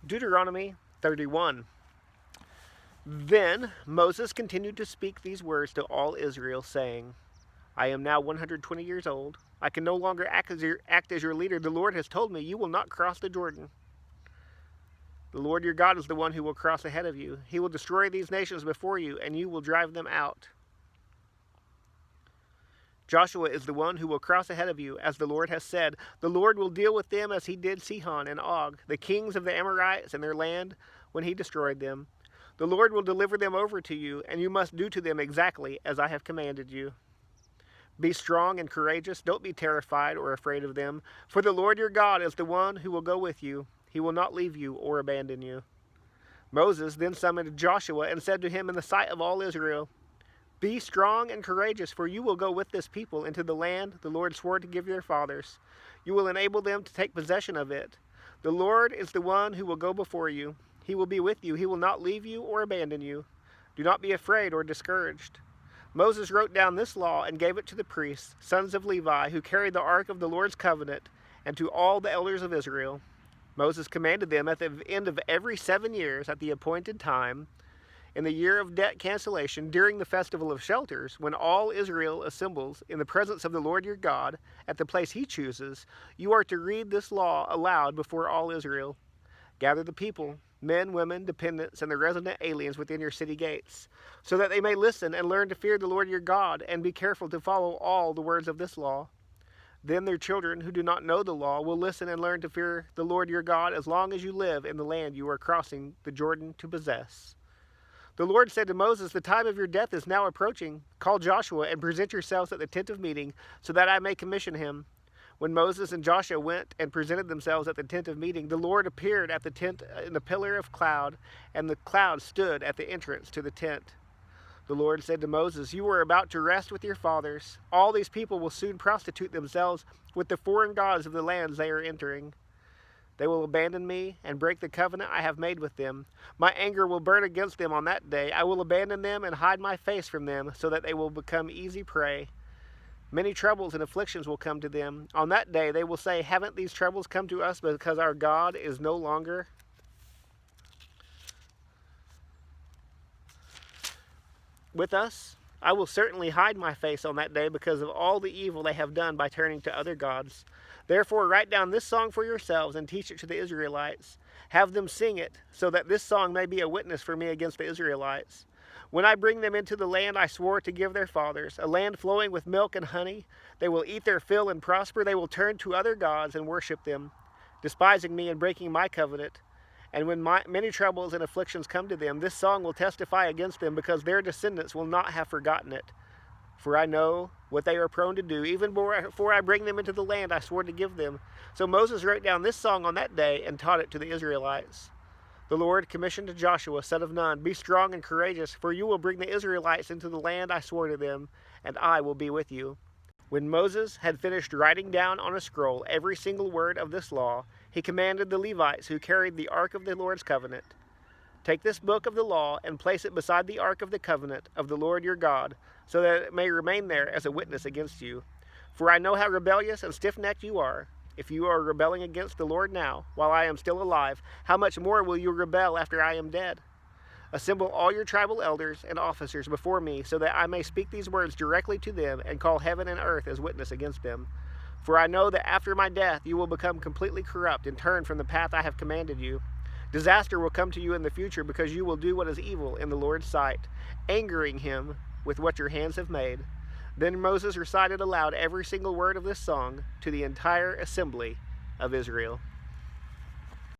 Deuteronomy 31. Then Moses continued to speak these words to all Israel, saying, I am now 120 years old. I can no longer act as your leader. The Lord has told me, you will not cross the Jordan. The Lord your God is the one who will cross ahead of you. He will destroy these nations before you, and you will drive them out. Joshua is the one who will cross ahead of you, as the Lord has said. The Lord will deal with them as he did Sihon and Og, the kings of the Amorites and their land, when he destroyed them. The Lord will deliver them over to you, and you must do to them exactly as I have commanded you. Be strong and courageous. Don't be terrified or afraid of them, for the Lord your God is the one who will go with you. He will not leave you or abandon you. Moses then summoned Joshua and said to him in the sight of all Israel, Be strong and courageous, for you will go with this people into the land the Lord swore to give their fathers. You will enable them to take possession of it. The Lord is the one who will go before you. He will be with you. He will not leave you or abandon you. Do not be afraid or discouraged. Moses wrote down this law and gave it to the priests, sons of Levi, who carried the ark of the Lord's covenant, and to all the elders of Israel. Moses commanded them at the end of every 7 years, at the appointed time, in the year of debt cancellation, during the festival of shelters, when all Israel assembles in the presence of the Lord your God, at the place he chooses, you are to read this law aloud before all Israel. Gather the people, men, women, dependents, and the resident aliens within your city gates, so that they may listen and learn to fear the Lord your God, and be careful to follow all the words of this law. Then their children who do not know the law will listen and learn to fear the Lord your God as long as you live in the land you are crossing the Jordan to possess. The Lord said to Moses, The time of your death is now approaching. Call Joshua and present yourselves at the tent of meeting, so that I may commission him. When Moses and Joshua went and presented themselves at the tent of meeting, the Lord appeared at the tent in a pillar of cloud, and the cloud stood at the entrance to the tent. The Lord said to Moses, You are about to rest with your fathers. All these people will soon prostitute themselves with the foreign gods of the lands they are entering. They will abandon me and break the covenant I have made with them. My anger will burn against them on that day. I will abandon them and hide my face from them, so that they will become easy prey. Many troubles and afflictions will come to them. On that day they will say, Haven't these troubles come to us because our God is no longer with us? I will certainly hide my face on that day because of all the evil they have done by turning to other gods. Therefore write down this song for yourselves and teach it to the Israelites. Have them sing it, so that this song may be a witness for me against the Israelites. When I bring them into the land I swore to give their fathers, a land flowing with milk and honey, they will eat their fill and prosper. They will turn to other gods and worship them, despising me and breaking my covenant. And when many troubles and afflictions come to them, this song will testify against them, because their descendants will not have forgotten it. For I know what they are prone to do, even before I bring them into the land I swore to give them. So Moses wrote down this song on that day and taught it to the Israelites. The Lord commissioned to Joshua, son of Nun, Be strong and courageous, for you will bring the Israelites into the land I swore to them, and I will be with you. When Moses had finished writing down on a scroll every single word of this law, he commanded the Levites who carried the ark of the Lord's covenant, Take this book of the law and place it beside the ark of the covenant of the Lord your God, so that it may remain there as a witness against you. For I know how rebellious and stiff-necked you are. If you are rebelling against the Lord now, while I am still alive, how much more will you rebel after I am dead? Assemble all your tribal elders and officers before me, so that I may speak these words directly to them and call heaven and earth as witness against them. For I know that after my death you will become completely corrupt and turn from the path I have commanded you. Disaster will come to you in the future, because you will do what is evil in the Lord's sight, angering him with what your hands have made. Then Moses recited aloud every single word of this song to the entire assembly of Israel.